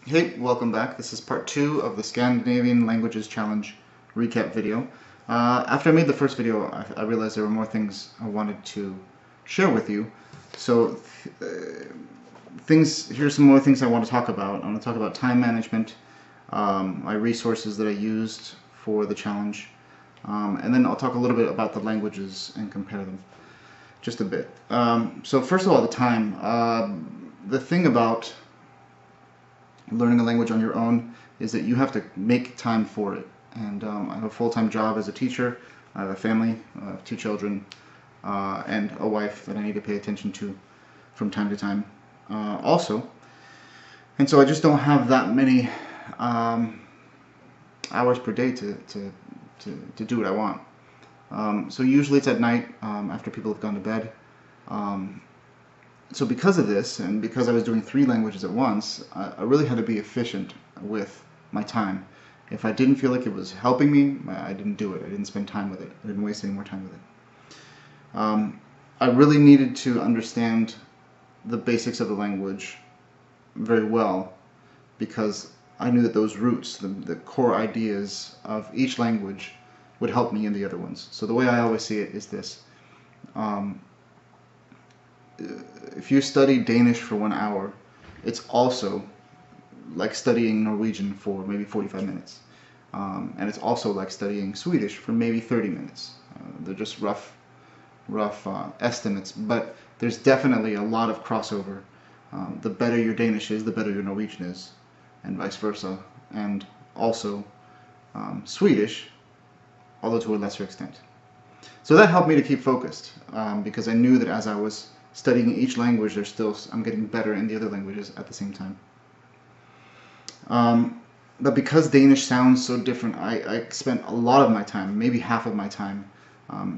Hey, welcome back. This is part 2 of the Scandinavian Languages Challenge Recap video. After I made the first video, I realized there were more things I wanted to share with you. So, here's some more things I want to talk about. I want to talk about time management, my resources that I used for the challenge, and then I'll talk a little bit about the languages and compare them, just a bit. So first of all, the time. The thing about learning a language on your own is that you have to make time for it. And I have a full-time job as a teacher. I have a family, 2 children, and a wife that I need to pay attention to from time to time also. And so I just don't have that many hours per day to do what I want. So usually it's at night after people have gone to bed. So because of this, and because I was doing 3 languages at once, I really had to be efficient with my time. If I didn't feel like it was helping me, I didn't do it. I didn't spend time with it. I didn't waste any more time with it. I really needed to understand the basics of the language very well, because I knew that those roots, the core ideas of each language, would help me in the other ones. So the way I always see it is this. If you study Danish for 1 hour, it's also like studying Norwegian for maybe 45 minutes. And it's also like studying Swedish for maybe 30 minutes. They're just rough estimates, but there's definitely a lot of crossover. The better your Danish is, the better your Norwegian is, and vice versa. And also Swedish, although to a lesser extent. So that helped me to keep focused, because I knew that as I was studying each language, I'm getting better in the other languages at the same time. But because Danish sounds so different, I spent a lot of my time, maybe half of my time,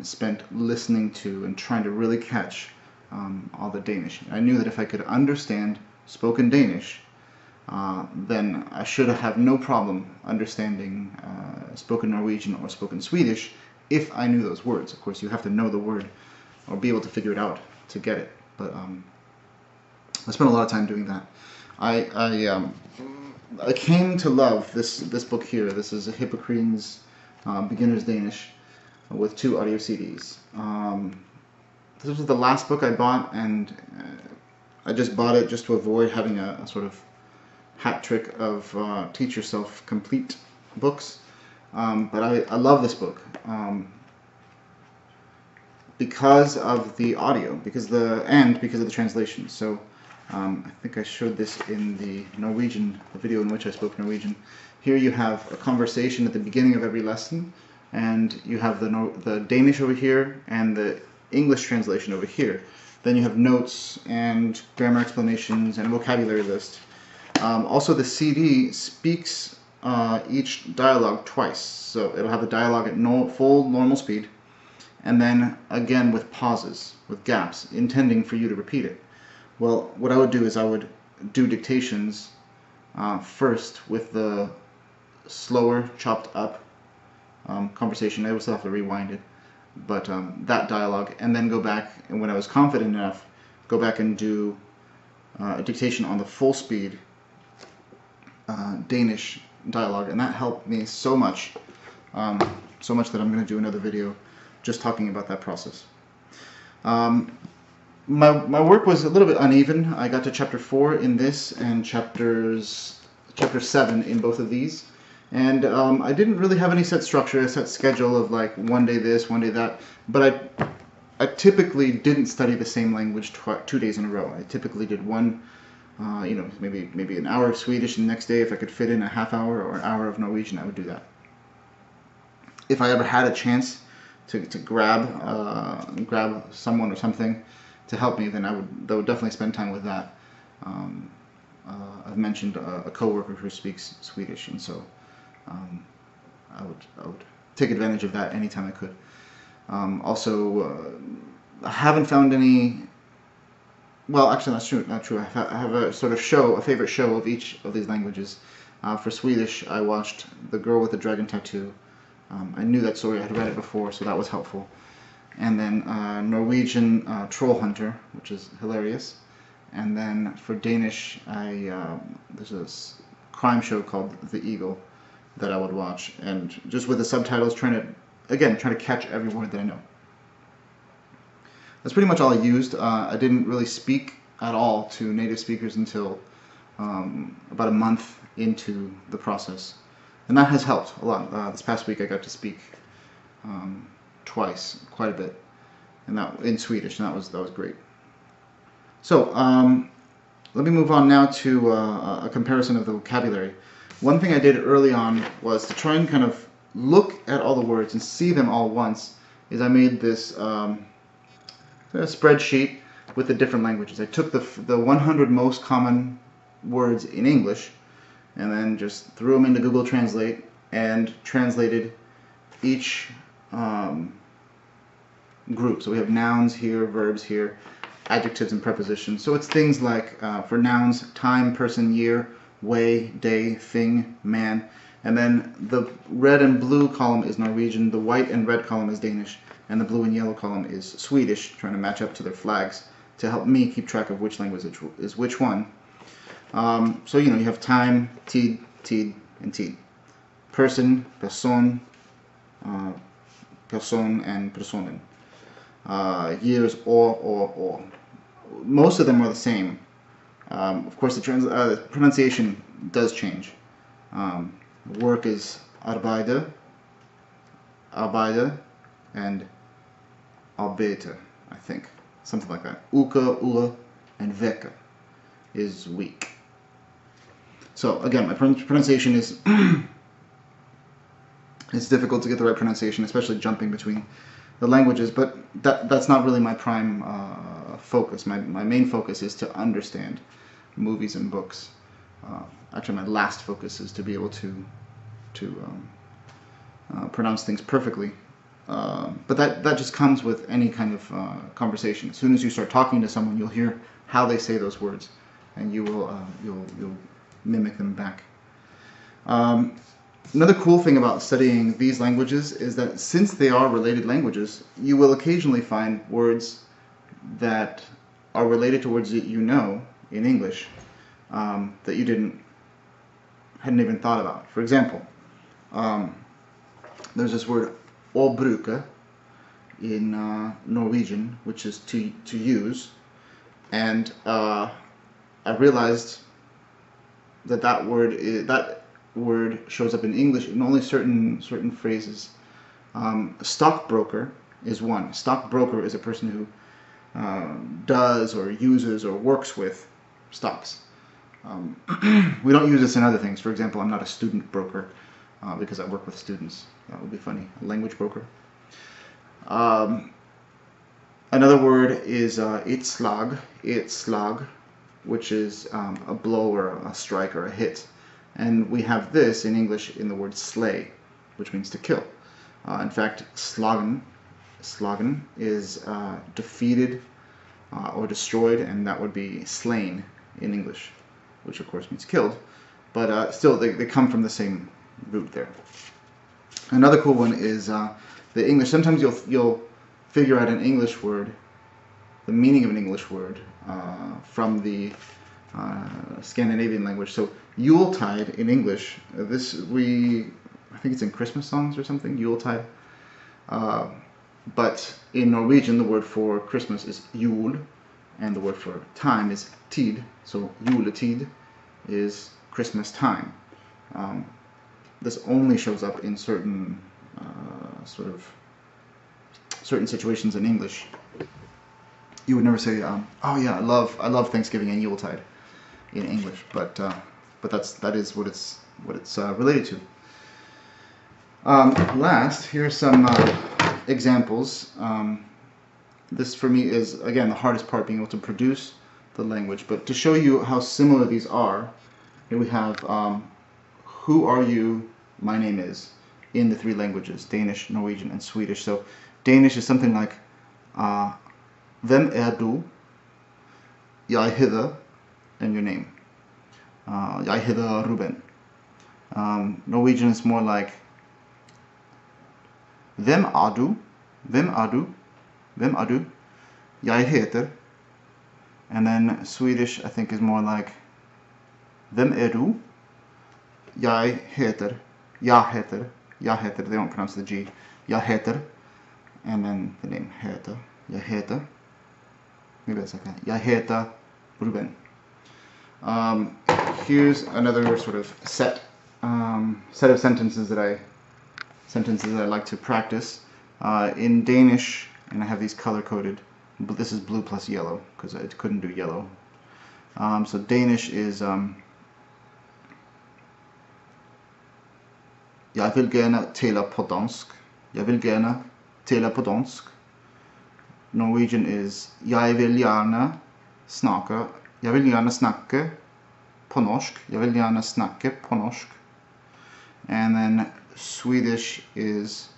spent listening to and trying to really catch all the Danish. I knew that if I could understand spoken Danish, then I should have no problem understanding spoken Norwegian or spoken Swedish if I knew those words. Of course, you have to know the word or be able to figure it out to get it. But I spent a lot of time doing that. I came to love this book here. This is Hippocrene's Beginner's Danish with 2 audio CDs. This was the last book I bought, and I just bought it just to avoid having a sort of hat trick of teach yourself complete books. But I love this book because of the audio, because of the translation. So I think I showed this in the video in which I spoke Norwegian. Here you have a conversation at the beginning of every lesson, and you have the Danish over here and the English translation over here. Then you have notes and grammar explanations and a vocabulary list. Also, the CD speaks each dialogue twice, so it'll have the dialogue at full normal speed, and then again with pauses, with gaps, intending for you to repeat it. Well, what I would do is I would do dictations first with the slower, chopped up conversation. I would still have to rewind it, but that dialogue, and then go back, and when I was confident enough, go back and do a dictation on the full speed Danish dialogue, and that helped me so much, so much that I'm going to do another video just talking about that process. My work was a little bit uneven. I got to chapter 4 in this and chapter 7 in both of these, and I didn't really have any set structure, a set schedule of like one day this, one day that, but I typically didn't study the same language 2 days in a row. I typically did one, maybe an hour of Swedish, and the next day if I could fit in a half hour or an hour of Norwegian, I would do that. If I ever had a chance to grab someone or something to help me, then I would definitely spend time with that. I've mentioned a coworker who speaks Swedish, and so I would take advantage of that anytime I could. Also, I haven't found any. Well, actually, not true. I have a sort of a favorite show of each of these languages. For Swedish, I watched The Girl with the Dragon Tattoo. I knew that story. I had read it before, so that was helpful. And then Norwegian, Troll Hunter, which is hilarious. And then for Danish, there's crime show called The Eagle that I would watch, and just with the subtitles, trying to catch every word that I know. That's pretty much all I used. I didn't really speak at all to native speakers until about a month into the process, and that has helped a lot. This past week I got to speak twice, quite a bit, and that in Swedish, and that was great. So let me move on now to a comparison of the vocabulary. One thing I did early on was to try and kind of look at all the words and see them all once. Is I made this spreadsheet with the different languages. I took the 100 most common words in English and then just threw them into Google Translate and translated each group. So we have nouns here, verbs here, adjectives and prepositions. So it's things like, for nouns, time, person, year, way, day, thing, man. And then the red and blue column is Norwegian, the white and red column is Danish, and the blue and yellow column is Swedish, trying to match up to their flags to help me keep track of which language is which one. So, you have time, tid, and tid. Person, person, person, and personen. Years, or. Most of them are the same. Of course, the pronunciation does change. Work is arbeider, and arbeiter, I think. Something like that. Uke, and vecka is week. So again, my pronunciation is it's difficult to get the right pronunciation, especially jumping between the languages, but that's not really my prime focus. My main focus is to understand movies and books. Actually, my last focus is to be able to pronounce things perfectly. But that just comes with any kind of conversation. As soon as you start talking to someone, you'll hear how they say those words, and you'll mimic them back. Another cool thing about studying these languages is that since they are related languages, you will occasionally find words that are related to words that you know in English that you hadn't even thought about. For example, there's this word å bruke in Norwegian, which is to use, and I realized that word shows up in English in only certain phrases. Stockbroker is one. Stockbroker is a person who does or uses or works with stocks. We don't use this in other things. For example, I'm not a student broker because I work with students. That would be funny. A language broker. Another word is itslag, which is a blow or a strike or a hit. And we have this in English in the word slay, which means to kill. In fact, slagen is defeated or destroyed, and that would be slain in English, which of course means killed. But still, they come from the same root there. Another cool one is the English. Sometimes you'll figure out an English word, the meaning of an English word, from the Scandinavian language. So Yuletide in English, I think it's in Christmas songs or something, Yuletide. But in Norwegian, the word for Christmas is jul, and the word for time is tid. So juletid is Christmas time. This only shows up in certain certain situations in English. You would never say, "Oh yeah, I love Thanksgiving and Yuletide" in English, but that is what it's related to. Last, here are some examples. This for me is again the hardest part, being able to produce the language. But to show you how similar these are, here we have "Who are you? My name is" in the three languages: Danish, Norwegian, and Swedish. So Danish is something like "Hvem du? Jeg hedder," and your name. Jeg hedder Ruben. Norwegian is more like "Hvem du? Hvem du? Hvem du? Jeg heter." And then Swedish, I think, is more like "Hvem du? jag heter, they don't pronounce the G, jag heter, and then the name heter, jag heter, maybe that's like that, jag heter Ruben. Here's another sort of set of sentences that I like to practice. In Danish, and I have these color-coded, but this is blue plus yellow, because I couldn't do yellow. So Danish is, jeg vil gerne tale på dansk. Jeg vil gerne tale på dansk. Norwegian is, jeg vil gerne snakke på norsk. Jeg vil gerne snakke på norsk. And then Swedish is,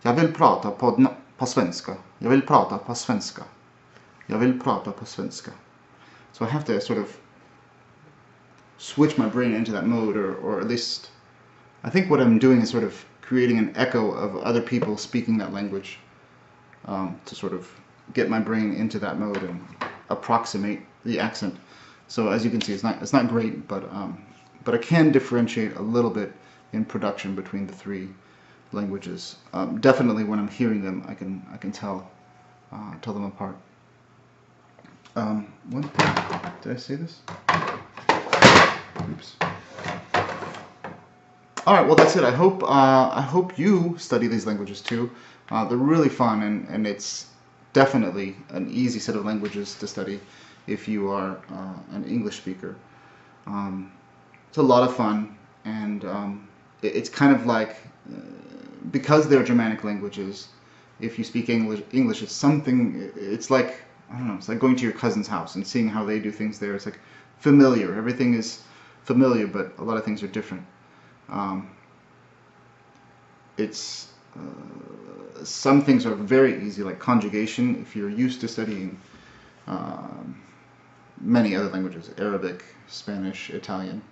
jag vill prata på svenska. Jag vill prata på svenska. Jag vill prata på svenska. So I have to sort of switch my brain into that mode, or at least I think what I'm doing is sort of creating an echo of other people speaking that language, to sort of get my brain into that mode and approximate the accent. So as you can see, it's not great, but I can differentiate a little bit in production between the three languages. Definitely when I'm hearing them, I can tell them apart. What did I say this? Oops. All right, well that's it. I hope you study these languages too. They're really fun, and it's definitely an easy set of languages to study if you are an English speaker. It's a lot of fun, and it's kind of like, because they're Germanic languages, if you speak English, it's like, I don't know, it's like going to your cousin's house and seeing how they do things there. It's like familiar. Everything is familiar, but a lot of things are different. Some things are very easy, like conjugation. If you're used to studying many other languages, Arabic, Spanish, Italian,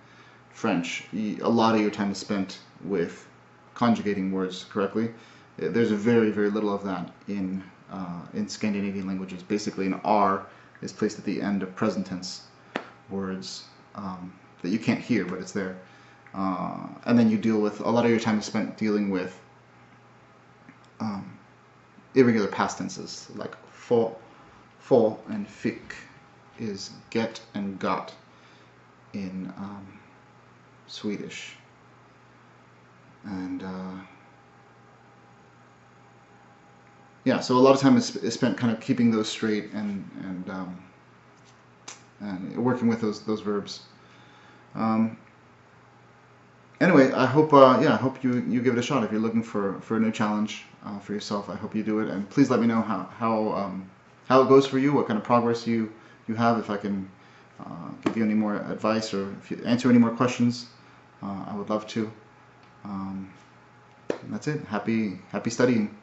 French, a lot of your time is spent with conjugating words correctly. There's very, very little of that in Scandinavian languages. Basically, an R is placed at the end of present tense words that you can't hear, but it's there. And then you deal with, a lot of your time is spent dealing with irregular past tenses, like få and fick is get and got in Swedish. And yeah, so a lot of time is spent kind of keeping those straight and working with those verbs. Anyway, I hope you give it a shot. If you're looking for a new challenge for yourself, I hope you do it, and please let me know how it goes for you, what kind of progress you have. If I can give you any more advice, or if you answer any more questions, I would love to. That's it. Happy studying.